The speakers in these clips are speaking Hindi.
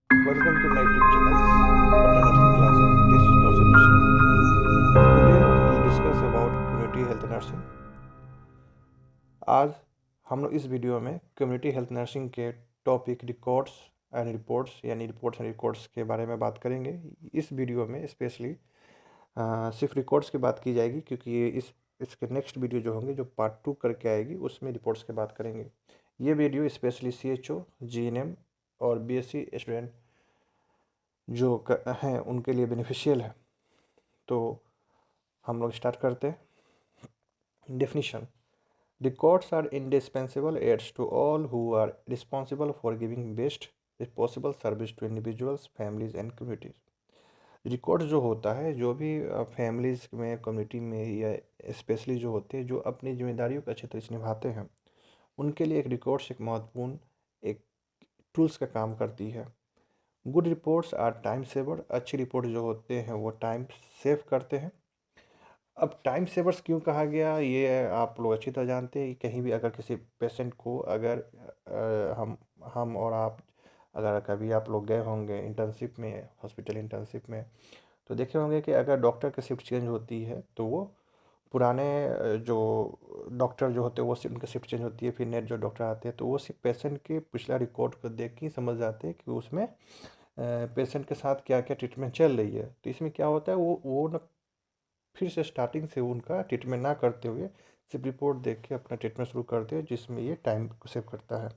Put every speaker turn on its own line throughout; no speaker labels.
Welcome to my YouTube channel, Patna Nursing Classes. This is Dr. Tushar. Today we'll discuss about community health nursing. आज हम लोग इस वीडियो में कम्युनिटी हेल्थ नर्सिंग के टॉपिक रिकॉर्ड्स एंड रिपोर्ट्स के बारे में बात करेंगे। इस वीडियो में स्पेशली सिर्फ रिकॉर्ड्स की बात की जाएगी, क्योंकि ये इसके नेक्स्ट वीडियो जो होंगे, जो पार्ट 2 करके आएगी, उसमें रिपोर्ट्स की बात करेंगे। ये वीडियो स्पेशली CHO, GNM और BSc स्टूडेंट जो हैं उनके लिए बेनिफिशियल है। तो हम लोग स्टार्ट करते हैं। Definition: records are indispensable aids to all who are responsible for giving best possible service to individuals, families and communities. Record जो होता है, जो भी फैमिलीज़ में, कम्युनिटी में, या स्पेशली जो होते हैं, जो अपनी जिम्मेदारियों को अच्छी तरह से निभाते हैं, उनके लिए एक रिकॉर्ड्स एक महत्वपूर्ण एक टूल्स का काम करती है। Good reports are time saver. अच्छी रिपोर्ट जो होते हैं वो टाइम सेव करते हैं। अब टाइम सेवर्स क्यों कहा गया, ये आप लोग अच्छी तरह जानते हैं। कहीं भी अगर किसी पेशेंट को, अगर हम और आप, अगर कभी आप लोग गए होंगे इंटर्नशिप में, हॉस्पिटल इंटर्नशिप में, तो देखे होंगे कि अगर डॉक्टर की शिफ्ट चेंज होती है तो वो पुराने जो डॉक्टर जो होते हैं वो उनकी शिफ्ट चेंज होती है, फिर नेट जो डॉक्टर आते हैं, तो वो सिर्फ पेशेंट के पिछला रिकॉर्ड को देख के ही समझ जाते हैं कि उसमें पेशेंट के साथ क्या क्या ट्रीटमेंट चल रही है। तो इसमें क्या होता है, वो न फिर से स्टार्टिंग से उनका ट्रीटमेंट ना करते हुए सिर्फ रिपोर्ट देख के अपना ट्रीटमेंट शुरू करते हैं, जिसमें ये टाइम को सेव करता है।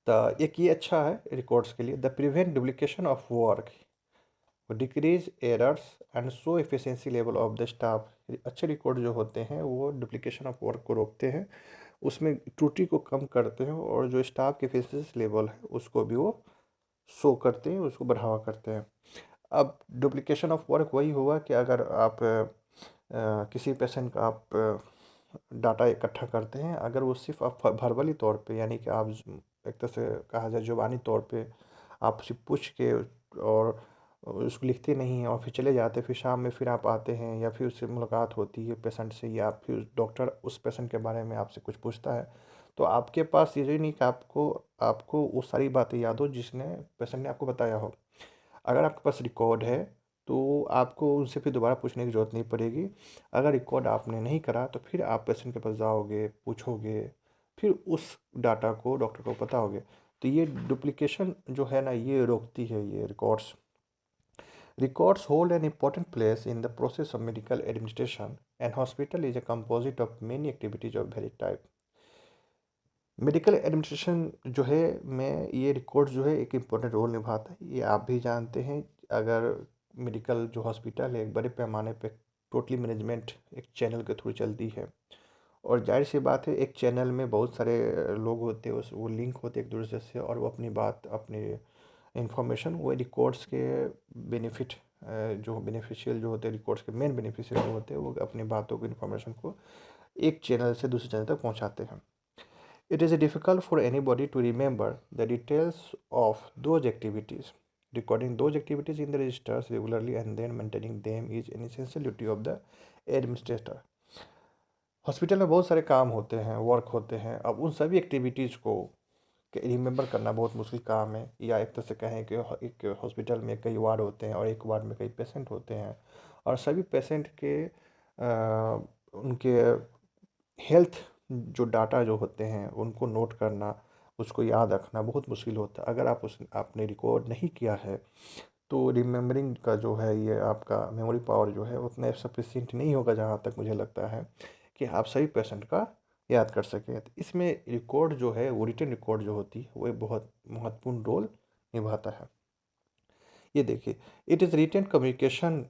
तो एक ये अच्छा है रिकॉर्ड्स के लिए। The prevent duplication of work, decrease errors and show efficiency level of the staff. अच्छे रिकॉर्ड जो होते हैं वो डुप्लीकेशन ऑफ वर्क को रोकते हैं, उसमें त्रुटि को कम करते हैं, और जो स्टाफ की एफिशिएंसी लेवल है उसको भी वो शो करते हैं, उसको बढ़ावा करते हैं। अब डुप्लीकेशन ऑफ वर्क वही हुआ कि अगर आप किसी पेशेंट का आप डाटा इकट्ठा करते हैं, अगर वो सिर्फ आप वर्बली तौर पे, यानी कि आप एक तरह से कहा जाए जुबानी तौर पे आप सिर्फ पूछ के और उसको लिखते नहीं हैं और फिर चले जाते, फिर शाम में फिर आप आते हैं या फिर उससे मुलाकात होती है पेशेंट से, या फिर डॉक्टर उस पेशेंट के बारे में आपसे कुछ पूछता है, तो आपके पास ये नहीं कि आपको आपको वो सारी बातें याद हो जिसने पेशेंट ने आपको बताया हो। अगर आपके पास रिकॉर्ड है तो आपको उनसे फिर दोबारा पूछने की ज़रूरत नहीं पड़ेगी। अगर रिकॉर्ड आपने नहीं करा तो फिर आप पेशेंट के पास जाओगे, पूछोगे, फिर उस डाटा को डॉक्टर को बताओगे। तो ये डुप्लीकेशन जो है ना, ये रोकती है ये records. Records hold an important place in the process of medical administration, and hospital is a composite of many activities of varied type. Medical administration जो है में ये रिकॉर्ड जो है एक इम्पोर्टेंट रोल निभाता है, ये आप भी जानते हैं। अगर मेडिकल जो हॉस्पिटल है एक बड़े पैमाने पे टोटली मैनेजमेंट एक चैनल के थ्रू चलती है, और जाहिर सी बात है एक चैनल में बहुत सारे लोग होते हैं, उस वो लिंक होते हैं एक दूसरे से, और वो अपनी बात, अपनी इंफॉर्मेशन, वो रिकॉर्ड्स के बेनिफिट जो बेनिफिशियल जो होते हैं, रिकॉर्ड्स के मेन बेनिफिशियल जो होते हैं, वो अपनी बातों को, इन्फॉर्मेशन को एक चैनल से दूसरे चैनल तक पहुंचाते हैं। It is difficult for anybody to remember the details of those activities. Recording those activities in the registers regularly and then maintaining them is an essential duty of the administrator. Hospital में बहुत सारे काम होते हैं, वर्क होते हैं। अब उन सभी एक्टिविटीज़ को रिमेंबर करना बहुत मुश्किल काम है, या एक तरह से कहें कि एक हॉस्पिटल में कई वार्ड होते हैं और एक वार्ड में कई पेशेंट होते हैं, और सभी पेशेंट के उनके हेल्थ जो डाटा जो होते हैं उनको नोट करना, उसको याद रखना बहुत मुश्किल होता है। अगर आपने रिकॉर्ड नहीं किया है तो रिमेम्बरिंग का जो है, ये आपका मेमोरी पावर जो है उतना सफिशिएंट नहीं होगा, जहाँ तक मुझे लगता है कि आप सही पेशेंट का याद कर सकें। तो इसमें रिकॉर्ड जो है, वो रिटन रिकॉर्ड जो होती है, वो एक बहुत महत्वपूर्ण रोल निभाता है। ये देखिए, इट इज़ रिटन कम्युनिकेशन।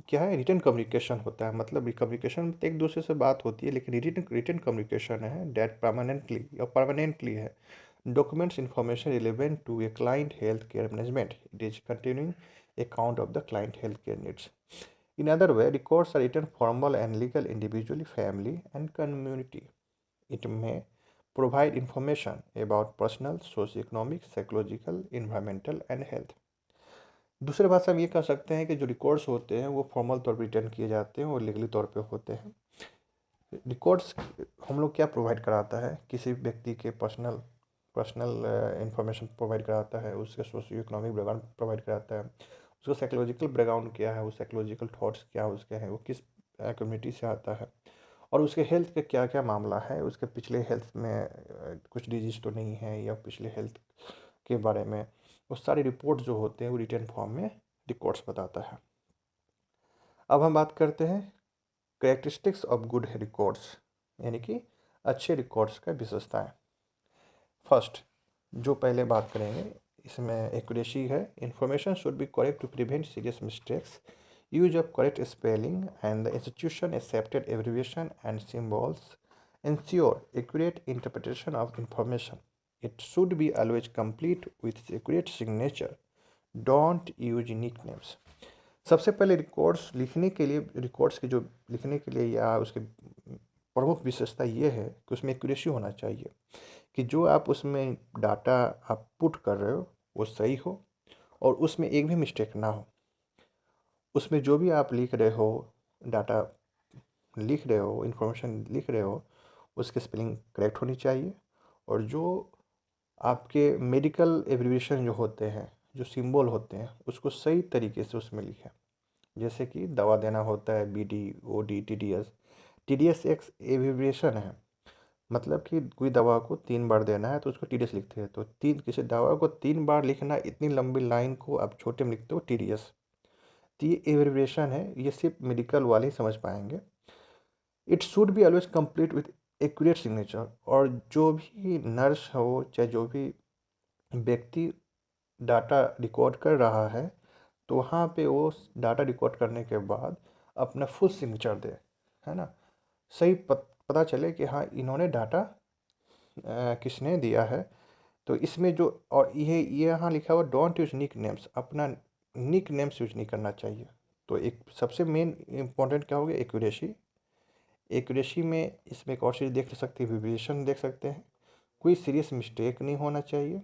क्या है? रिटन कम्युनिकेशन होता है, मतलब कम्युनिकेशन में एक दूसरे से बात होती है, लेकिन रिटन रिटन कम्युनिकेशन है डेट परमानेंटली है documents information relevant to a client healthcare management. It is continuing account of the client healthcare needs. In other way, records are written formal and legal individually, family, and community. It may provide information about personal, socio-economic, psychological, environmental, and health. दूसरे भाषा में ये कह सकते हैं कि जो रिकॉर्ड्स होते हैं वो फॉर्मल तौर पर रिटर्न किए जाते हैं और लीगली तौर पे होते हैं। रिकॉर्ड्स हम लोग क्या प्रोवाइड कराता है, किसी व्यक्ति के पर्सनल पर्सनल इंफॉर्मेशन प्रोवाइड कराता है, उसके सोशियो इकोनॉमिक बैकग्राउंड प्रोवाइड कराता है, उसका साइकोलॉजिकल बैकग्राउंड क्या है, वो साइकोलॉजिकल थॉट्स क्या उसके हैं, वो किस कम्युनिटी से आता है, और उसके हेल्थ का क्या क्या मामला है, उसके पिछले हेल्थ में कुछ डिजीज तो नहीं है, या पिछले हेल्थ के बारे में वो सारी रिपोर्ट जो होते हैं वो रिटर्न फॉर्म में रिकॉर्ड्स बताता है। अब हम बात करते हैं कैरेक्टरिस्टिक्स ऑफ गुड रिकॉर्ड्स, यानी कि अच्छे रिकॉर्ड्स का विशेषताएं। फर्स्ट जो पहले बात करेंगे इसमें एक्यूरेसी है। Information should be correct to prevent serious mistakes, use of correct spelling and the institution accepted abbreviation and symbols ensure accurate interpretation of information. It should be always complete with accurate signature. Don't use nicknames. सबसे पहले रिकॉर्ड्स लिखने के लिए, रिकॉर्ड्स के जो लिखने के लिए या उसके प्रमुख विशेषता ये है कि उसमें एक्यूरेसी होना चाहिए, कि जो आप उसमें डाटा आप पुट कर रहे हो वो सही हो और उसमें एक भी मिस्टेक ना हो। उसमें जो भी आप लिख रहे हो, डाटा लिख रहे हो, इंफॉर्मेशन लिख रहे हो, उसकी स्पेलिंग करेक्ट होनी चाहिए, और जो आपके मेडिकल एब्रिविएशन जो होते हैं, जो सिंबल होते हैं, उसको सही तरीके से उसमें लिखें। जैसे कि दवा देना होता है BD OD TDS। TDS एक एब्रिविएशन है, मतलब कि कोई दवा को 3 बार देना है तो उसको TDS लिखते हैं। तो किसी दवा को 3 बार लिखना, इतनी लंबी लाइन को आप छोटे में लिखते हो TDS। तो ये एब्रिविएशन है, ये सिर्फ मेडिकल वाले ही समझ पाएंगे। It should be always complete with accurate signature, और जो भी नर्स हो चाहे जो भी व्यक्ति डाटा रिकॉर्ड कर रहा है, तो वहाँ पे वो डाटा रिकॉर्ड करने के बाद अपना फुल सिग्नेचर दे, है ना, सही पता चले कि हाँ इन्होंने डाटा किसने दिया है। तो इसमें जो, और ये यहाँ लिखा हुआ डोंट यूज निक नेम्स, अपना निक नेम्स यूज नहीं करना चाहिए। तो एक सबसे मेन इम्पोर्टेंट क्या हो गया, एक्यूरेसी। एक्यूरेसी में इसमें एक और चीज़ देख सकते हैं, वेरिएशन देख सकते हैं, कोई सीरियस मिस्टेक नहीं होना चाहिए।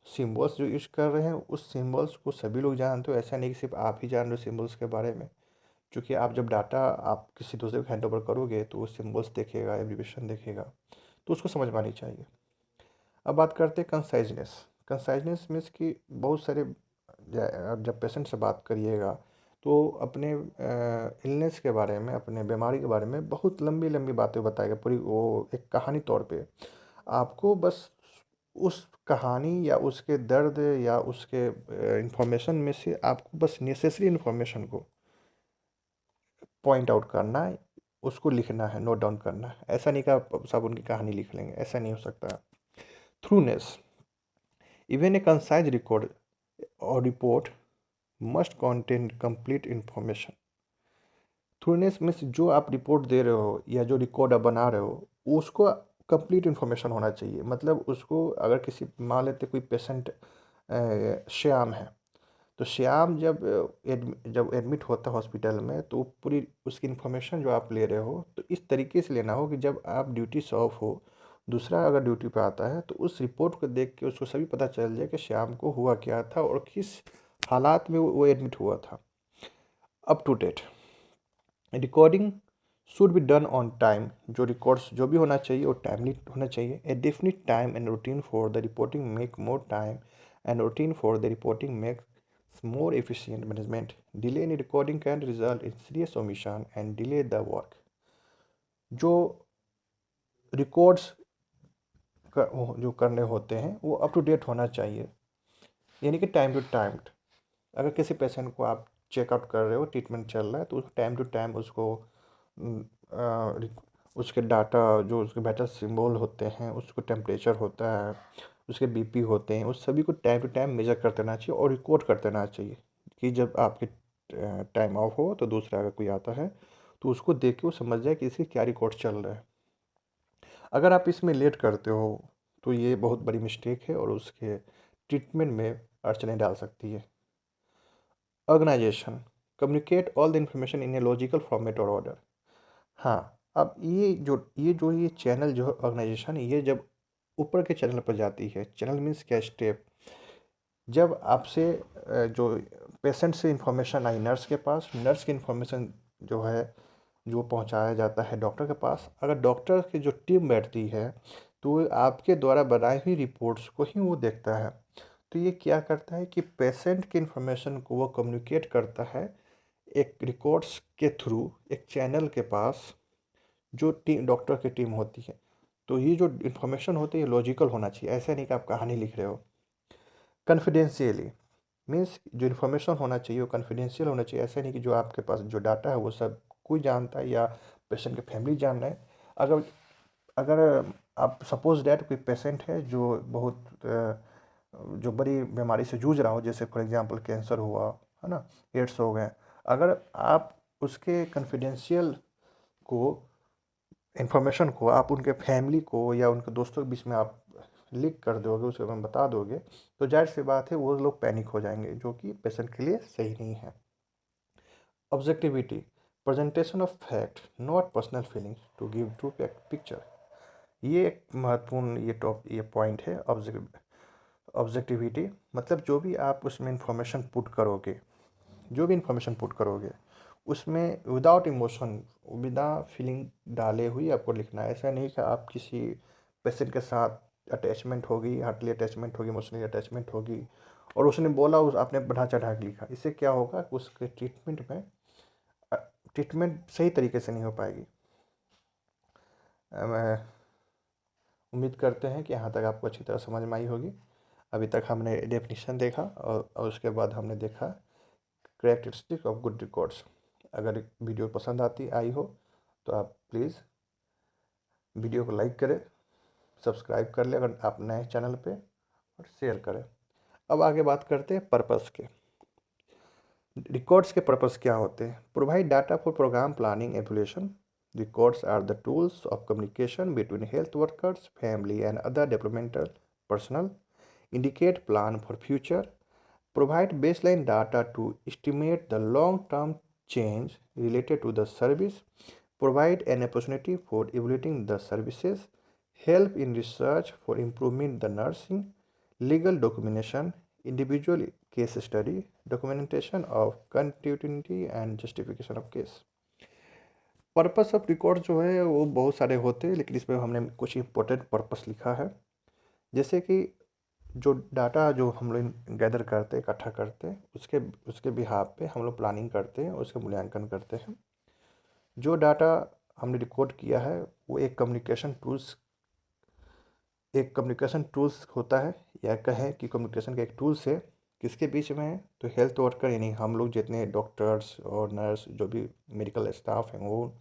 सिंबल्स जो यूज कर रहे हैं उस सिंबल्स को सभी लोग जानते हो, ऐसा नहीं कि सिर्फ आप ही जान रहे हो सिंबल्स के बारे में, क्योंकि आप जब डाटा आप किसी दूसरे को हैंड ओवर करोगे तो वो सिंबल्स देखेगा, एब्रिविएशन देखेगा, तो उसको समझ में आनी चाहिए। अब बात करते हैं कंसाइजनेस। कंसाइजनेस मीन्स कि बहुत सारे आप जब पेशेंट से बात करिएगा तो अपने इलनेस के बारे में, अपने बीमारी के बारे में बहुत लंबी लंबी बातें बताएगा, पूरी वो एक कहानी तौर पे। आपको बस उस कहानी या उसके दर्द या उसके इंफॉर्मेशन में से आपको बस नेसेसरी इन्फॉर्मेशन को पॉइंट आउट करना है, उसको लिखना है, नोट डाउन करना है। ऐसा नहीं कि आप सब उनकी कहानी लिख लेंगे, ऐसा नहीं हो सकता। Thoroughness, even a concise record और report must contain complete information. Thoroughness means जो आप रिपोर्ट दे रहे हो या जो रिकॉर्ड आप बना रहे हो उसको कंप्लीट इन्फॉर्मेशन होना चाहिए। मतलब उसको अगर किसी, मान लेते कोई पेशेंट श्याम है, तो श्याम जब एडमिट होता है हॉस्पिटल में, तो पूरी उसकी इन्फॉर्मेशन जो आप ले रहे हो तो इस तरीके से लेना हो कि जब आप ड्यूटी से ऑफ हो, दूसरा अगर ड्यूटी पे आता है तो उस रिपोर्ट को देख के उसको सभी पता चल जाए कि श्याम को हुआ क्या था और किस हालात में वो एडमिट हुआ था। Up to date recording should be done on time. जो रिकॉर्ड्स जो भी होना चाहिए वो टाइमली होना चाहिए। A definite time and routine for the reporting make more time and routine for the reporting makes more efficient management. Delay in recording can result in serious omission and delay the work. जो रिकॉर्ड्स जो करने होते हैं वो अप टू डेट होना चाहिए, यानी कि टाइम टू टाइम। अगर किसी पेशेंट को आप चेकआउट कर रहे हो, ट्रीटमेंट चल रहा है, तो टाइम टू टाइम उसको उसके डाटा जो उसके वाइटल सिंबल होते हैं, उसको टेम्परेचर होता है, उसके बीपी होते हैं, उस सभी को टाइम टू टाइम मेजर कर देना चाहिए और रिकॉर्ड कर देना चाहिए, कि जब आपके टाइम ऑफ हो तो दूसरा अगर कोई आता है तो उसको देख के वो समझ जाए कि इसके क्या रिकॉर्ड चल रहा है। अगर आप इसमें लेट करते हो तो ये बहुत बड़ी मिस्टेक है और उसके ट्रीटमेंट में अड़चनें डाल सकती है। Organisation communicate all the information in a logical format और ऑर्डर। हाँ, अब ये चैनल जो है ऑर्गेनाइजेशन, ये जब ऊपर के चैनल पर जाती है, चैनल मीन्स क्या, स्टेप, जब आपसे जो पेशेंट से इंफॉर्मेशन आई नर्स के पास, नर्स की इंफॉर्मेशन जो है जो पहुंचाया जाता है डॉक्टर के पास। अगर डॉक्टर की जो टीम बैठती है तो आपके द्वारा बनाई हुई रिपोर्ट्स को ही वो देखता है। तो ये क्या करता है कि पेशेंट की इन्फॉर्मेशन को वो कम्युनिकेट करता है एक रिकॉर्ड्स के थ्रू एक चैनल के पास, जो टीम डॉक्टर की टीम होती है। तो ये जो इन्फॉर्मेशन होती है लॉजिकल होना चाहिए, ऐसा नहीं कि आप कहानी लिख रहे हो। कॉन्फिडेंशियली मीन्स जो इन्फॉर्मेशन होना चाहिए वो कॉन्फिडेंशियल होना चाहिए, ऐसा नहीं कि जो आपके पास जो डाटा है वो सब कोई जानता है या पेशेंट की फैमिली जान रहे हैं। अगर अगर आप सपोज डैट कोई पेशेंट है जो बहुत जो बड़ी बीमारी से जूझ रहा हो, जैसे फॉर एग्जांपल कैंसर हुआ है ना, एड्स हो गए, अगर आप उसके कॉन्फिडेंशियल को इन्फॉर्मेशन को आप उनके फैमिली को या उनके दोस्तों के बीच में आप लीक कर दोगे, उसके बारे में बता दोगे, तो जाहिर सी बात है वो लोग पैनिक हो जाएंगे, जो कि पेशेंट के लिए सही नहीं है। Objectivity, presentation of fact not personal feelings to give true picture. ये एक महत्वपूर्ण ये पॉइंट है। ऑब्जेक्टिविटी मतलब जो भी आप उसमें इंफॉर्मेशन पुट करोगे, जो भी इंफॉर्मेशन पुट करोगे उसमें विदाउट इमोशन, बिना फीलिंग डाले हुई आपको लिखना है। ऐसा नहीं कि आप किसी पेशेंट के साथ अटैचमेंट होगी, हार्टली अटैचमेंट होगी, इमोशनली अटैचमेंट होगी और उसने बोला उस आपने बढ़ा चढ़ा के लिखा। इससे क्या होगा कि उसके ट्रीटमेंट में ट्रीटमेंट सही तरीके से नहीं हो पाएगी। मैं उम्मीद करते हैं कि यहाँ तक आपको अच्छी तरह समझ में आई होगी। अभी तक हमने डेफिनेशन देखा और उसके बाद हमने देखा कैरेक्टरिस्टिक ऑफ गुड रिकॉर्ड्स। अगर वीडियो पसंद आई हो तो आप प्लीज़ वीडियो को लाइक करें, सब्सक्राइब कर लें अगर आप नए चैनल पे, और शेयर करें। अब आगे बात करते हैं पर्पस के। रिकॉर्ड्स के पर्पस क्या होते हैं? Provide data for programme planning evaluation. Records are the tools of communication between health workers, family, and other developmental personnel. Indicate plan for future. Provide baseline data to estimate the long-term change related to the service. Provide an opportunity for evaluating the services. Help in research for improving the nursing. Legal documentation. Individual case study. Documentation of continuity and justification of case. Purpose of record जो है वो बहुत सारे होते हैं, लेकिन इसमें हमने कुछ इंपॉर्टेंट पर्पस लिखा है। जैसे कि जो डाटा जो हम लोग गैदर करते हैं, इकट्ठा करते हैं, उसके उसके बिहाफ पे हम लोग प्लानिंग करते हैं, उसके मूल्यांकन करते हैं। जो डाटा हमने रिकॉर्ड किया है वो एक कम्युनिकेशन टूल्स होता है, या कहें कि कम्युनिकेशन का एक टूल्स है। किसके बीच में है? तो हेल्थ वर्कर यानी हम लोग जितने डॉक्टर्स और नर्स जो भी मेडिकल स्टाफ हैं वो,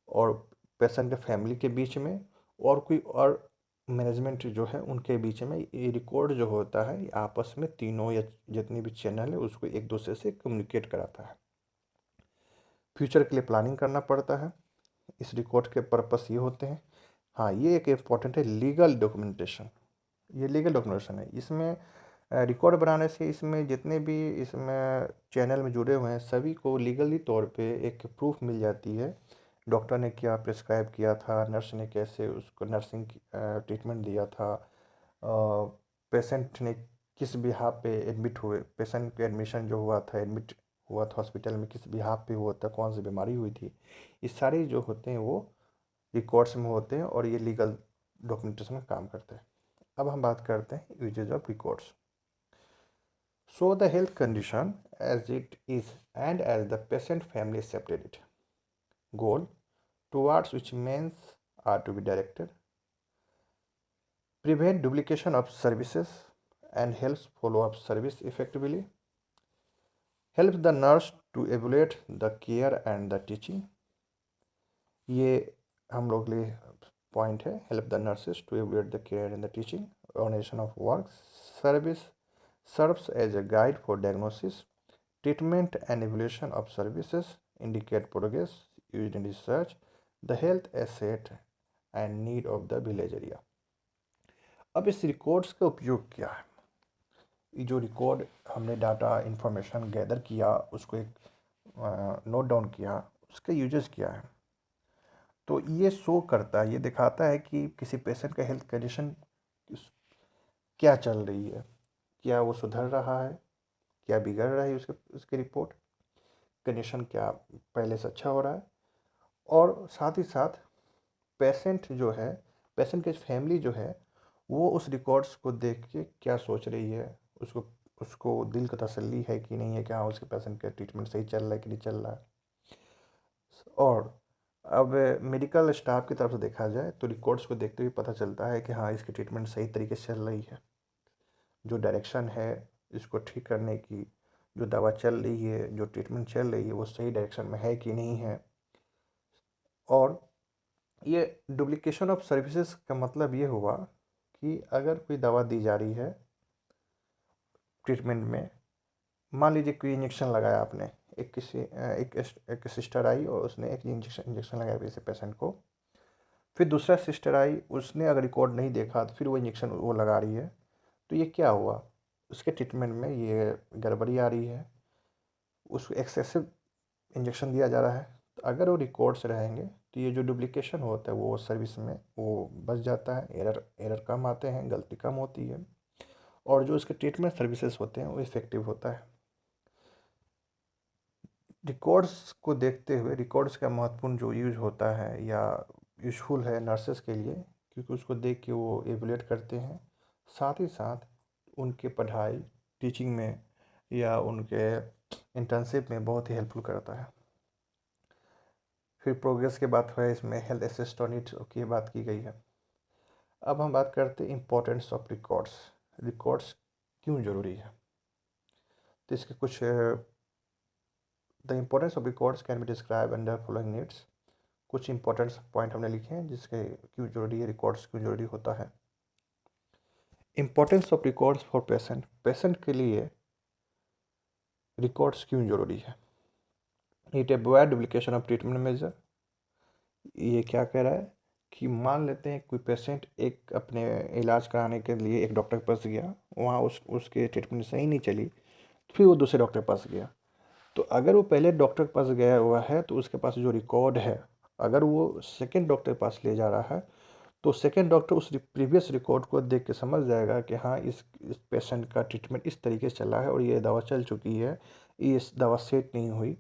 और पेशेंट के फैमिली के बीच में, और कोई और मैनेजमेंट जो है उनके बीच में। ये रिकॉर्ड जो होता है ये आपस में तीनों या जितने भी चैनल है उसको एक दूसरे से कम्युनिकेट कराता है। फ्यूचर के लिए प्लानिंग करना पड़ता है। इस रिकॉर्ड के पर्पस ये होते हैं। हाँ, ये एक इम्पॉर्टेंट है लीगल डॉक्यूमेंटेशन। ये लीगल डॉक्यूमेंटेशन है। इसमें रिकॉर्ड बनाने से इसमें जितने भी इसमें चैनल में जुड़े हुए हैं सभी को लीगली तौर पे एक प्रूफ मिल जाती है। डॉक्टर ने क्या प्रिस्क्राइब किया था, नर्स ने कैसे उसको नर्सिंग ट्रीटमेंट दिया था, पेशेंट ने किस बिहाफ पे एडमिट हुए, पेशेंट का एडमिशन जो हुआ था, एडमिट हुआ था हॉस्पिटल में, किस बिहाफ पे हुआ था, कौन सी बीमारी हुई थी, ये सारे जो होते हैं वो रिकॉर्ड्स में होते हैं और ये लीगल डॉक्यूमेंटेशन में काम करते हैं। अब हम बात करते हैं uses of records. Show the health condition as it is and as the patient family accepted it. Goal towards which means are to be directed. Prevent duplication of services and helps follow up service effectively. Helps the nurse to evaluate the care and the teaching. ये हम लोग लिए पॉइंट है। Help the nurses to evaluate the care and the teaching. Organisation of work service serves as a guide for diagnosis, treatment and evaluation of services, indicate progress used in research, the health asset and need of the village area। अब इस रिकॉर्ड्स का उपयोग क्या है? ये जो रिकॉर्ड हमने डाटा इंफॉर्मेशन गैदर किया, उसको एक नोट डाउन किया, उसका यूजेस क्या है? तो ये शो करता है, ये दिखाता है कि किसी पेशेंट का हेल्थ कंडीशन क्या चल रही है, क्या वो सुधर रहा है, क्या बिगड़ रहा है, उसकी रिपोर्ट कंडीशन क्या पहले से अच्छा हो रहा है, और साथ ही साथ पेशेंट जो है पेशेंट की फैमिली जो है वो उस रिकॉर्ड्स को देख के क्या सोच रही है, उसको उसको दिल का तसल्ली है कि नहीं है कि हाँ उसके पेशेंट का ट्रीटमेंट सही चल रहा है कि नहीं चल रहा है। और अब मेडिकल स्टाफ की तरफ से देखा जाए तो रिकॉर्ड्स को देखते हुए पता चलता है कि हाँ इसकी ट्रीटमेंट सही तरीके से चल रही है, जो डायरेक्शन है इसको ठीक करने की, जो दवा चल रही है, जो ट्रीटमेंट चल रही है वो सही डायरेक्शन में है कि नहीं है। और ये डुप्लीकेशन ऑफ सर्विसेज का मतलब ये हुआ कि अगर कोई दवा दी जा रही है ट्रीटमेंट में, मान लीजिए कोई इंजेक्शन लगाया आपने, एक सिस्टर आई और उसने एक इंजेक्शन लगाया किसी पेशेंट को, फिर दूसरा सिस्टर आई, उसने अगर रिकॉर्ड नहीं देखा तो फिर वो इंजेक्शन वो लगा रही है, तो ये क्या हुआ, उसके ट्रीटमेंट में ये गड़बड़ी आ रही है, उसको एक्सेसिव इंजेक्शन दिया जा रहा है। तो अगर वो रिकॉर्ड्स रहेंगे तो ये जो डुप्लीकेशन होता है वो सर्विस में वो बच जाता है, एरर कम आते हैं, गलती कम होती है, और जो इसके ट्रीटमेंट सर्विसेज होते हैं वो इफ़ेक्टिव होता है। रिकॉर्ड्स को देखते हुए रिकॉर्ड्स का महत्वपूर्ण जो यूज होता है या यूजफुल है नर्सेस के लिए, क्योंकि उसको देख के वो एवुलेट करते हैं, साथ ही साथ उनके पढ़ाई टीचिंग में या उनके इंटर्नशिप में बहुत ही हेल्पफुल करता है। फिर प्रोग्रेस की बात है, इसमें हेल्थ असिस्टेंट की बात की गई है। अब हम बात करते हैं इम्पोर्टेंस ऑफ रिकॉर्ड्स। रिकॉर्ड्स क्यों ज़रूरी है, तो इसके कुछ the importance of records can be describe under following needs. कुछ इंपॉर्टेंट पॉइंट हमने लिखे हैं जिसके क्यों जरूरी है, रिकॉर्ड्स क्यों जरूरी होता है। Importance of records for patient, patient के लिए रिकॉर्ड्स क्यों जरूरी है। It avoid duplication of treatment measure. ये क्या कह रहा है कि मान लेते हैं कोई पेशेंट एक अपने इलाज कराने के लिए एक डॉक्टर के पास गया, वहाँ उसके ट्रीटमेंट सही नहीं चली, तो फिर वो दूसरे डॉक्टर के पास गया। तो अगर वो पहले डॉक्टर के पास गया हुआ है तो उसके पास जो रिकॉर्ड है, अगर वो सेकेंड डॉक्टर के पास ले जा रहा है तो सेकेंड डॉक्टर उस प्रीवियस रिकॉर्ड को देख के समझ जाएगा कि हाँ इस पेशेंट का ट्रीटमेंट इस तरीके से चला है और ये दवा चल चुकी है, ये इस दवा सेट नहीं हुई,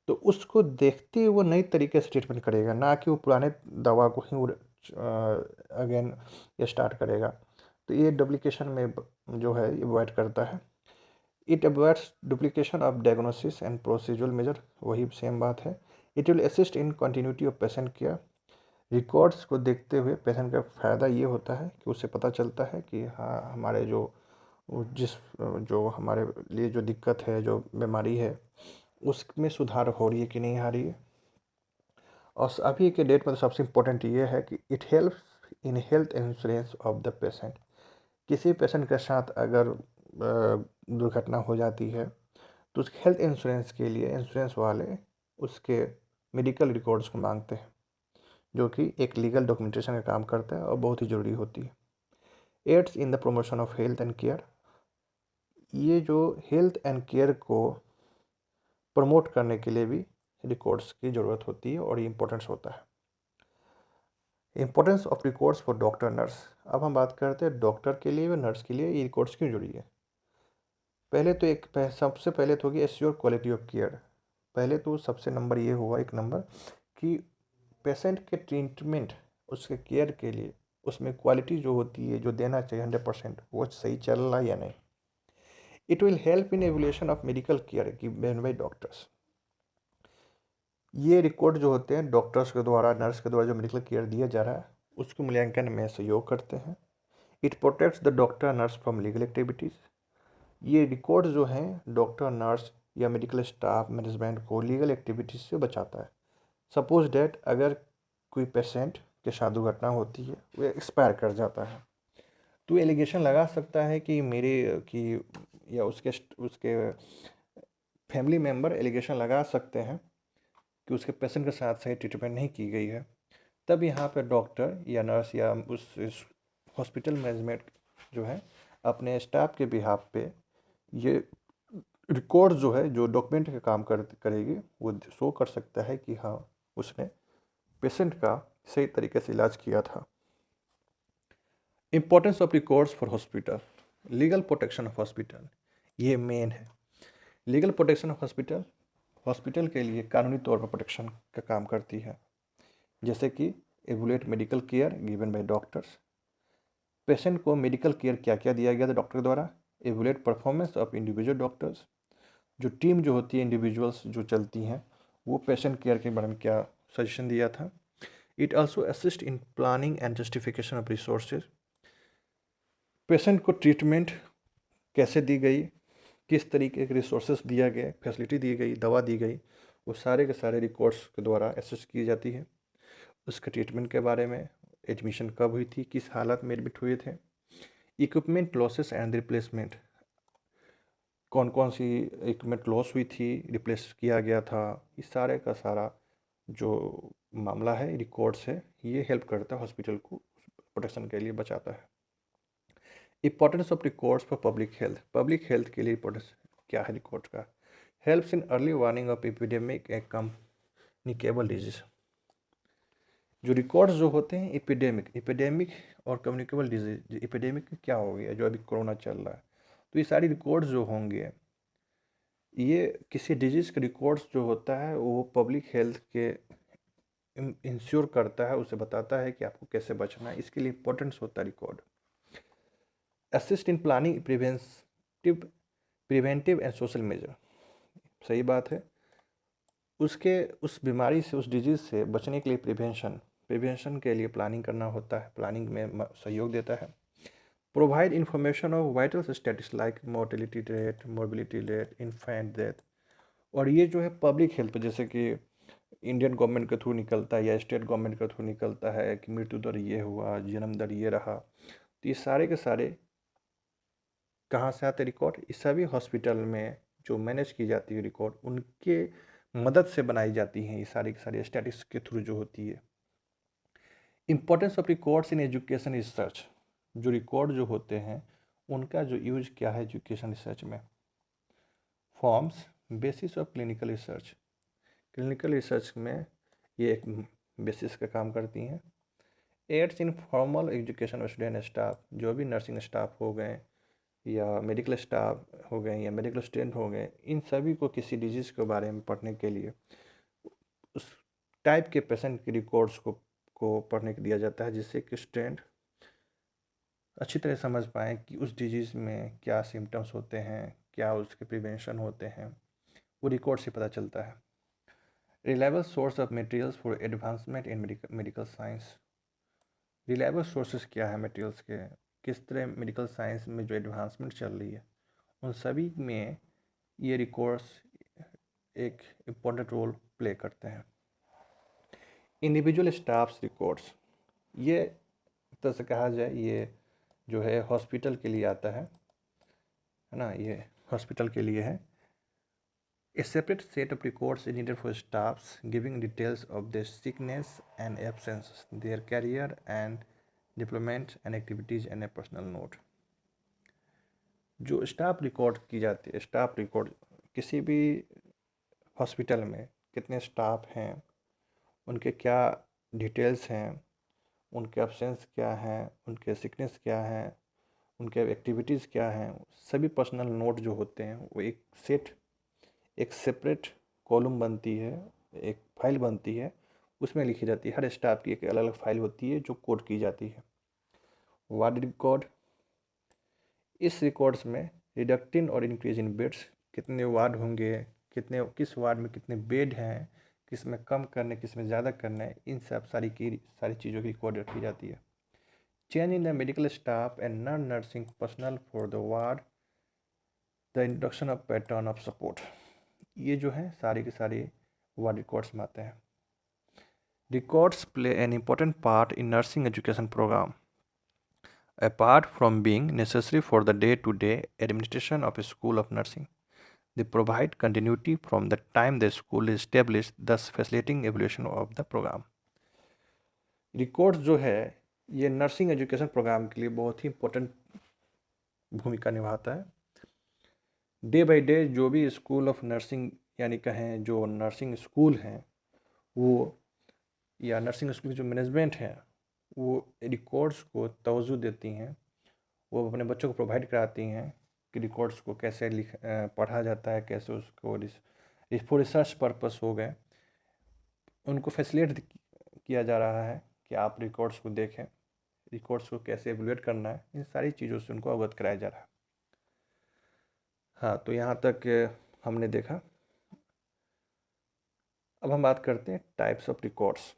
तो उसको देखते वो नई तरीके से ट्रीटमेंट करेगा, ना कि वो पुराने दवा को ही अगेन स्टार्ट करेगा। तो ये डुप्लीकेशन में जो है ये अवॉइड करता है। It avoids duplication of diagnosis and procedural measure, वही सेम बात है। It will assist in continuity of patient care. Records को देखते हुए पेशेंट का फ़ायदा ये होता है कि उससे पता चलता है कि हाँ हमारे जो हमारे लिए जो दिक्कत है, जो बीमारी है, उसमें सुधार हो रही है कि नहीं आ रही है। और अभी के डेट में तो सबसे इम्पोर्टेंट ये है कि it helps in health insurance of the patient. किसी पेशेंट के साथ अगर दुर्घटना हो जाती है तो उसके हेल्थ इंश्योरेंस के लिए इंश्योरेंस वाले उसके मेडिकल रिकॉर्ड्स को मांगते हैं, जो कि एक लीगल डॉक्यूमेंटेशन का काम करता है और बहुत ही ज़रूरी होती है। Aids in the promotion of health and care, ये जो हेल्थ एंड केयर को प्रमोट करने के लिए भी रिकॉर्ड्स की ज़रूरत होती है और ये इम्पोर्टेंस होता है। Importance of records for doctor nurse. अब हम बात करते हैं डॉक्टर के लिए व नर्स के लिए ये रिकॉर्ड्स क्यों जरूरी है। पहले तो सबसे पहले तो होगी एश्योर क्वालिटी ऑफ केयर। पहले तो सबसे नंबर ये हुआ, एक नंबर, कि पेशेंट के ट्रीटमेंट, उसके केयर के लिए उसमें क्वालिटी जो होती है, जो देना चाहिए 100%, वो सही चल रहा है या नहीं। It will help in evolution of medical care given by doctors. ये रिकॉर्ड जो होते हैं डॉक्टर्स के द्वारा, नर्स के द्वारा जो मेडिकल केयर दिया जा रहा है उसके मूल्यांकन में सहयोग करते हैं। It protects the doctor nurse from legal activities. ये रिकॉर्ड जो हैं डॉक्टर नर्स या मेडिकल स्टाफ मैनेजमेंट को लीगल एक्टिविटीज़ से बचाता है। सपोज डैट अगर कोई पेशेंट के साथ दुर्घटना होती है, वो एक्सपायर कर जाता है, तो एलिगेशन लगा सकता है कि मेरे कि या उसके फैमिली मेम्बर एलिगेशन लगा सकते हैं कि उसके पेशेंट के साथ सही ट्रीटमेंट नहीं की गई है। तब यहाँ पर डॉक्टर या नर्स या उस हॉस्पिटल मैनेजमेंट जो है अपने स्टाफ के बिहाफ पे ये रिकॉर्ड जो है, जो डॉक्यूमेंट का काम करेगी, वो शो कर सकता है कि हाँ उसने पेशेंट का सही तरीके से इलाज किया था। Importance of records for hospital, legal protection of hospital, ये मेन है। लीगल प्रोटेक्शन ऑफ हॉस्पिटल के लिए कानूनी तौर पर प्रोटेक्शन का काम करती है, जैसे कि evaluate medical care given by doctors. Patient को मेडिकल केयर क्या क्या दिया गया था डॉक्टर द्वारा। Evaluate performance of individual doctors, जो टीम जो होती है इंडिविजुअल्स जो चलती हैं वो पेशेंट केयर के बारे में क्या सजेशन दिया था। It also assist in planning and justification of resources, patient को ट्रीटमेंट कैसे दी गई, किस तरीके के रिसोर्सेज दिया गया, फैसिलिटी दी गई, दवा दी गई, वो सारे के सारे रिकॉर्ड्स के द्वारा असिस्ट की जाती है। उसके ट्रीटमेंट के बारे में, एडमिशन कब हुई थी, किस हालत में एडमिट हुए थे, इक्विपमेंट लॉसेस एंड रिप्लेसमेंट, कौन कौन सी इक्विपमेंट लॉस हुई थी, रिप्लेस किया गया था, इस सारे का सारा जो मामला है रिकॉर्ड्स है, ये हेल्प करता है हॉस्पिटल को प्रोटेक्शन के लिए बचाता है। Importance of records for public health के लिए इंपॉर्टेंस क्या है रिकॉर्ड्स का। Helps in early warning of epidemic and communicable disease, जो रिकॉर्ड्स जो होते हैं एपिडेमिक और कम्युनिकेबल डिजीज। एपिडेमिक क्या हो गया, जो अभी कोरोना चल रहा है, तो ये सारी रिकॉर्ड्स जो होंगे, ये किसी डिजीज़ के रिकॉर्ड्स जो होता है वो पब्लिक हेल्थ के इंश्योर करता है, उसे बताता है कि आपको कैसे बचना है, इसके लिए इंपॉर्टेंस होता है record. Assist in planning preventive and social measure, सही बात है, उसके उस बीमारी से, उस डिजीज़ से बचने के लिए प्रिवेंशन के लिए प्लानिंग करना होता है, प्लानिंग में सहयोग देता है। Provide information of vital status like mortality rate, morbidity rate, infant death, और ये जो है पब्लिक हेल्थ पे, जैसे कि इंडियन गवर्नमेंट के थ्रू निकलता है या स्टेट गवर्नमेंट के थ्रू निकलता है कि मृत्यु दर ये हुआ, जन्म दर ये रहा, तो ये सारे के सारे कहाँ से आते रिकॉर्ड, इस सभी हॉस्पिटल में जो मैनेज की जाती है रिकॉर्ड, उनके मदद से बनाई जाती हैं ये सारी की सारी स्टैटिस्टिक्स के थ्रू जो होती है। Importance of records in education research, जो रिकॉर्ड जो होते हैं उनका जो यूज क्या है एजुकेशन रिसर्च में। Forms basis of clinical research, clinical research में ये एक बेसिस का काम करती हैं। Aids in formal education of student staff, जो भी नर्सिंग स्टाफ हो गए या मेडिकल स्टाफ हो गए या मेडिकल स्टूडेंट हो गए, इन सभी को किसी डिजीज़ के बारे में पढ़ने के लिए उस टाइप के पेशेंट के रिकॉर्ड्स को पढ़ने के दिया जाता है, जिससे कि स्टूडेंट अच्छी तरह समझ पाएँ कि उस डिजीज़ में क्या सिम्टम्स होते हैं, क्या उसके प्रिवेंशन होते हैं, वो रिकॉर्ड से पता चलता है। Reliable source of materials for advancement in medical science, reliable sources क्या है मटेरियल्स के, किस तरह मेडिकल साइंस में जो एडवांसमेंट चल रही है उन सभी में ये रिकॉर्ड्स एक इम्पोर्टेंट रोल प्ले करते हैं। इंडिविजुअल स्टाफ्स रिकॉर्ड्स, ये तरह से कहा जाए ये जो है हॉस्पिटल के लिए आता है ना, ये हॉस्पिटल के लिए है। A separate set of records is needed for staffs, giving details of their sickness and absences, their career and deployment and activities, and a personal note. जो स्टाफ रिकॉर्ड की जाती है, स्टाफ रिकॉर्ड किसी भी हॉस्पिटल में कितने स्टाफ हैं, उनके क्या डिटेल्स हैं, उनके एब्सेंस क्या हैं, उनके सिकनेस क्या हैं, उनके एक्टिविटीज़ क्या हैं, सभी पर्सनल नोट जो होते हैं वो एक सेपरेट कॉलम बनती है, एक फाइल बनती है, उसमें लिखी जाती है। हर स्टाफ की एक अलग अलग फाइल होती है जो कोड की जाती है। वार्ड रिकॉर्ड, इस रिकॉर्ड्स में रिडक्टिंग और इंक्रीज इन बेड्स, कितने वार्ड होंगे, किस वार्ड में कितने बेड हैं, किस में कम करने, किस में ज़्यादा करना है, इन सब सारी चीज़ों की रिकॉर्ड रखी जाती है। Change in the medical staff and non nursing personal for the ward, the introduction of pattern of support, ये जो है सारे के सारे वार्ड रिकॉर्ड्स में आते हैं। Records play an important part in nursing education programme, apart from being necessary for the day-to-day administration of a school of nursing. They provide continuity from the time the school is established, thus facilitating evolution of the program. Records जो है ये नर्सिंग एजुकेशन प्रोग्राम के लिए बहुत ही इम्पोर्टेंट भूमिका निभाता है। डे बाय डे जो भी स्कूल ऑफ नर्सिंग यानी कहें जो नर्सिंग स्कूल हैं वो या नर्सिंग स्कूल की जो मैनेजमेंट है वो रिकॉर्ड्स को तवज्जो देती हैं, वो अपने बच्चों को प्रोवाइड कराती हैं कि रिकॉर्ड्स को कैसे पढ़ा जाता है, कैसे उसको रिसर्च पर्पस हो गए उनको फैसिलिटेट किया जा रहा है कि आप रिकॉर्ड्स को देखें, रिकॉर्ड्स को कैसे एवेलुएट करना है, इन सारी चीज़ों से उनको अवगत कराया जा रहा है। हाँ, तो यहाँ तक हमने देखा। अब हम बात करते हैं types of records.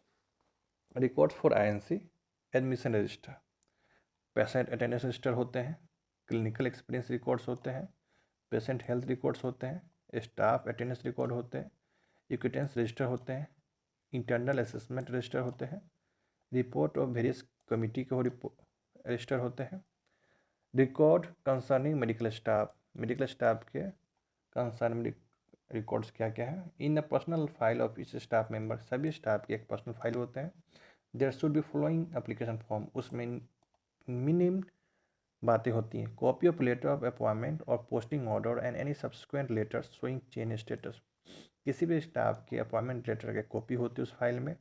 Records for INC, admission register, patient attendance register होते हैं, क्लिनिकल एक्सपीरियंस रिकॉर्ड्स होते हैं, पेशेंट हेल्थ रिकॉर्ड्स होते हैं, स्टाफ अटेंडेंस रिकॉर्ड होते हैं, इक्विटेंस रजिस्टर होते हैं, इंटरनल असेसमेंट रजिस्टर होते हैं, रिपोर्ट ऑफ वेरियस कमिटी के रजिस्टर होते हैं, रिकॉर्ड कंसर्निंग मेडिकल स्टाफ के कंसर्न रिकॉर्ड्स क्या क्या है। In the personal file of each staff member, सभी स्टाफ के एक पर्सनल फाइल होते हैं। There should be following application form, उसमें मिनिमम बातें होती हैं। Copy of letter of appointment और posting order and any subsequent letter showing change status, किसी भी स्टाफ के अपॉइंटमेंट लेटर के कॉपी होती है उस फाइल में।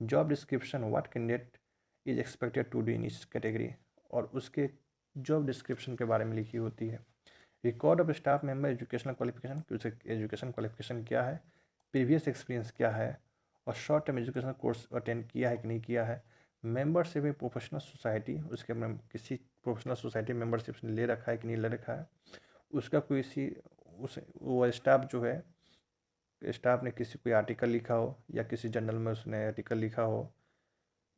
Job description, what candidate is expected to do in इस कैटेगरी, और उसके जॉब डिस्क्रिप्शन के बारे में लिखी होती है। Record of staff member educational qualification, कि उसके एजुकेशन क्वालिफिकेशन क्या है, प्रीवियस एक्सपीरियंस क्या है, और short term educational course attend किया है कि नहीं किया है। मेंबरशिप इन प्रोफेशनल सोसाइटी, उसके किसी प्रोफेशनल सोसाइटी मेंबरशिप ले रखा है कि नहीं ले रखा है। उसका कोई सी वो स्टाफ जो है, स्टाफ ने किसी कोई आर्टिकल लिखा हो या किसी जर्नल में उसने आर्टिकल लिखा हो,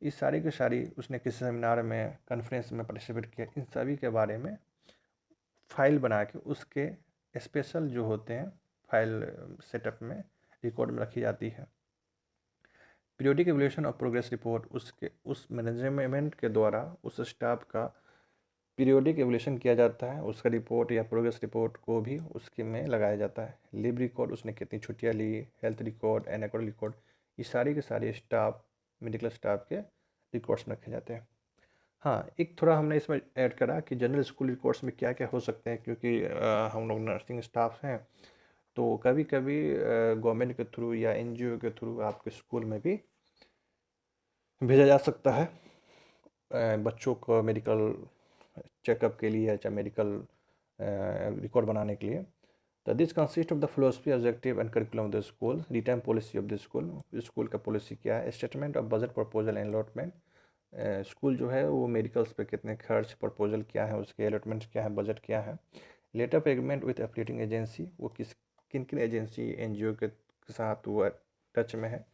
इस सारी की सारी उसने किसी सेमिनार में कॉन्फ्रेंस में पार्टिसिपेट किया, इन सभी के बारे में फाइल बना के उसके स्पेशल जो होते हैं फाइल सेटअप में रिकॉर्ड में रखी जाती है। पीरियोडिक एवल्यूशन और प्रोग्रेस रिपोर्ट, उसके उस मैनेजमेंट के द्वारा उस स्टाफ का पीरियोडिक एवल्यूशन किया जाता है, उसका रिपोर्ट या प्रोग्रेस रिपोर्ट को भी उसके में लगाया जाता है। लीव रिकॉर्ड, उसने कितनी छुट्टियां ली, हेल्थ रिकॉर्ड, एनएकॉर्ड रिकॉर्ड, ये सारी के सारे स्टाफ मेडिकल स्टाफ के रिकॉर्ड्स में रखे जाते हैं। हाँ, एक थोड़ा हमने इसमें ऐड करा कि जनरल स्कूल रिकॉर्ड्स में क्या क्या हो सकते हैं, क्योंकि हम लोग नर्सिंग स्टाफ हैं, तो कभी कभी गवर्नमेंट के थ्रू या NGO के थ्रू आपके स्कूल में भी भेजा जा सकता है बच्चों को मेडिकल चेकअप के लिए या मेडिकल रिकॉर्ड बनाने के लिए। तो this consist of the philosophy, objective and curriculum of the school, return policy of the school, school का पॉलिसी क्या है, statement of budget proposal and allotment, school जो है वो मेडिकल्स पे कितने खर्च, प्रपोजल क्या है, उसके अलॉटमेंट क्या है, बजट क्या है। Letter of agreement with affiliating agency, वो किन किन एजेंसी NGO के साथ वो टच में है।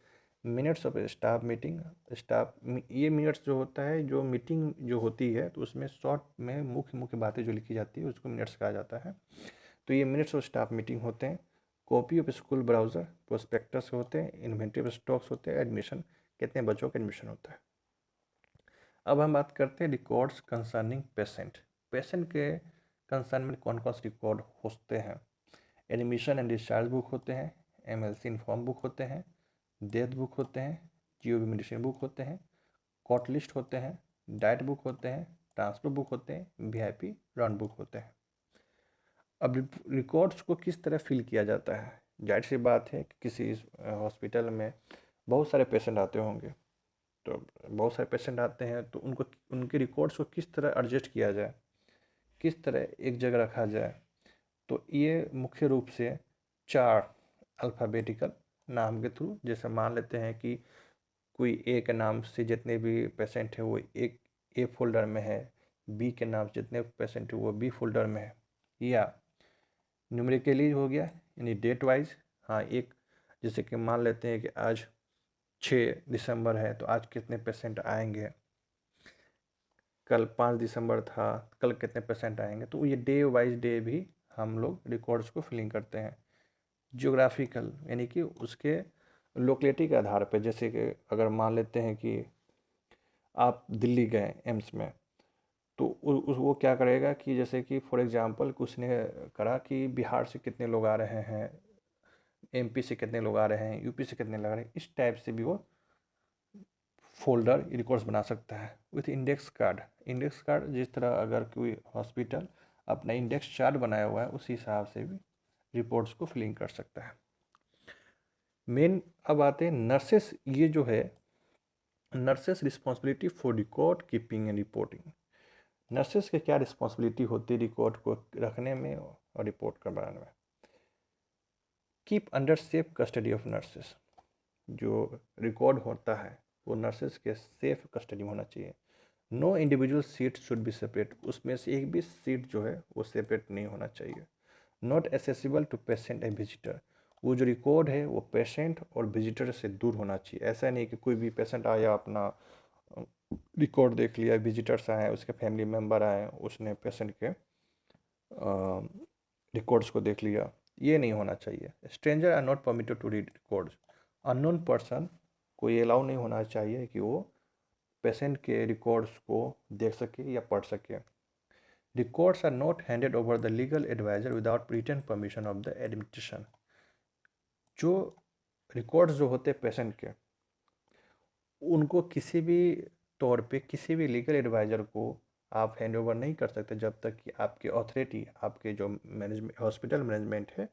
Minutes of staff meeting, staff ये मिनट्स जो होता है, जो मीटिंग जो होती है तो उसमें शॉर्ट में मुख्य मुख्य बातें जो लिखी जाती है उसको मिनट्स कहा जाता है। तो ये मिनट्स ऑफ स्टाफ मीटिंग होते हैं। Copy of school browser, prospectus होते हैं, इन्वेंटरी ऑफ स्टॉक्स होते हैं, एडमिशन, कितने बच्चों का एडमिशन होता है। अब हम बात करते हैं रिकॉर्ड्स कंसर्निंग पेशेंट। पेशेंट के कंसर्न में कौन कौन से रिकॉर्ड होते हैं। एडमिशन एंड डिस्चार्ज बुक होते हैं, MLC इन्फॉर्म बुक होते हैं, डेथ बुक होते हैं, GOV मेडिसिन बुक होते हैं, कॉट लिस्ट होते हैं, डाइट बुक होते हैं, ट्रांसफर बुक होते हैं, VIP राउंड बुक होते हैं। अब रिकॉर्ड्स को किस तरह फिल किया जाता है। जाहिर सी बात है कि किसी हॉस्पिटल में बहुत सारे पेशेंट आते होंगे, तो बहुत सारे पेशेंट आते हैं तो उनको उनके रिकॉर्ड्स को किस तरह एडजस्ट किया जाए, किस तरह एक जगह रखा जाए। तो ये मुख्य रूप से 4 अल्फ़ाबेटिकल नाम के थ्रू, जैसे मान लेते हैं कि कोई A के नाम से जितने भी पेशेंट हैं वो एक A फोल्डर में है, B के नाम से जितने पेशेंट हैं वो B फोल्डर में है, या न्यूमेरिकली हो गया यानी डेट वाइज। हाँ, एक जैसे कि मान लेते हैं कि आज 6 दिसंबर है तो आज कितने पेशेंट आएंगे, कल 5 दिसंबर था कल कितने पेशेंट आएंगे, तो ये डे वाइज डे भी हम लोग रिकॉर्ड्स को फिलिंग करते हैं। जियोग्राफिकल यानी कि उसके लोकेलिटी के आधार पर, जैसे कि अगर मान लेते हैं कि आप दिल्ली गए एम्स में, तो वो क्या करेगा कि जैसे कि फॉर एग्जांपल कुछ ने करा कि बिहार से कितने लोग आ रहे हैं, MP से कितने लोग आ रहे हैं, UP से कितने लोग आ रहे हैं, इस टाइप से भी वो फोल्डर रिकॉर्ड्स बना सकता है। With index card, index card जिस तरह अगर कोई हॉस्पिटल अपना इंडेक्स चार्ट बनाया हुआ है उसी हिसाब से भी रिपोर्ट्स को फिलिंग कर सकता है। मेन अब आते हैं नर्सेस, ये जो है nurses responsibility for record keeping and reporting. Nurses के क्या रिस्पॉन्सिबिलिटी होती है रिकॉर्ड को रखने में और रिपोर्ट करवाने में। Keep under safe custody of nurses, जो रिकॉर्ड होता है वो नर्सेस के सेफ कस्टडी में होना चाहिए। No individual sheet should be separate, उसमें से एक भी सीट जो है वो सेपरेट नहीं होना चाहिए। Not accessible to patient and visitor, वो जो रिकॉर्ड है वो पेशेंट और विजिटर से दूर होना चाहिए। ऐसा नहीं कि कोई भी पेशेंट आया अपना रिकॉर्ड देख लिया, विजिटर्स आए, उसके फैमिली मेम्बर आए, उसने पेशेंट के रिकॉर्ड्स को देख लिया, ये नहीं होना चाहिए। Stranger are not permitted to read records, unknown person को ये अलाउ नहीं होना चाहिए कि वो पेशेंट के रिकॉर्ड्स को देख सके या पढ़ सके। Records are not handed over the legal adviser without written permission of the administration, जो रिकॉर्ड्स जो होते हैं पेशेंट के, उनको किसी भी तौर पे किसी भी लीगल एडवाइज़र को आप हैंड ओवर नहीं कर सकते जब तक कि आपकी अथॉरिटी, आपके जो मैनेजमेंट, हॉस्पिटल मैनेजमेंट है,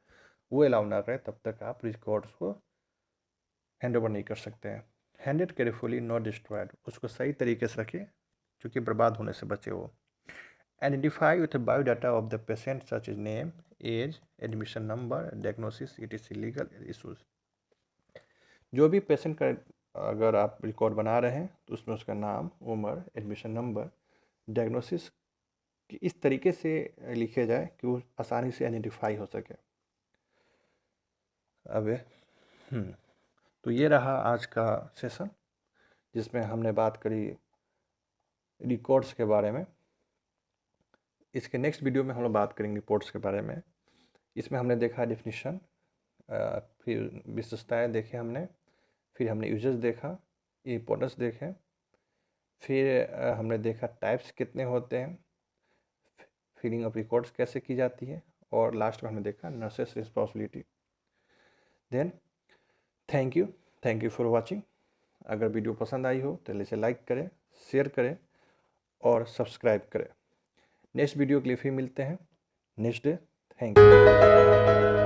वो अलाउ ना करे, तब तक आप रिकॉर्ड्स को हैंड ओवर नहीं कर सकते हैं। हैंडेड केयरफुली नॉट डिस्ट्रॉयड, उसको सही तरीके से रखें क्योंकि बर्बाद होने से बचे वो। Identify with biodata of the patient such as name, age, admission number, diagnosis, its legal issues. जो भी पेशेंट का अगर आप रिकॉर्ड बना रहे हैं तो उसमें उसका नाम, उम्र, एडमिशन नंबर, डायग्नोसिस इस तरीके से लिखे जाए कि वो आसानी से आइडेंटिफाई हो सके। अब तो ये रहा आज का सेशन जिसमें हमने बात करी रिकॉर्ड्स के बारे में। इसके नेक्स्ट वीडियो में हम लोग बात करेंगे रिपोर्ट्स के बारे में। इसमें हमने देखा डेफिनेशन, फिर विशेषताएं देखे हमने, फिर हमने यूजेस देखा, इंपॉर्टेंस देखे, फिर हमने देखा टाइप्स कितने होते हैं, फिलिंग ऑफ रिकॉर्ड्स कैसे की जाती है, और लास्ट में हमने देखा nurses responsibility. Then thank you for watching. अगर वीडियो पसंद आई हो तो इसे लाइक करें, शेयर करें और सब्सक्राइब करें। नेक्स्ट वीडियो के लिए फिर मिलते हैं नेक्स्ट डे। Thank you.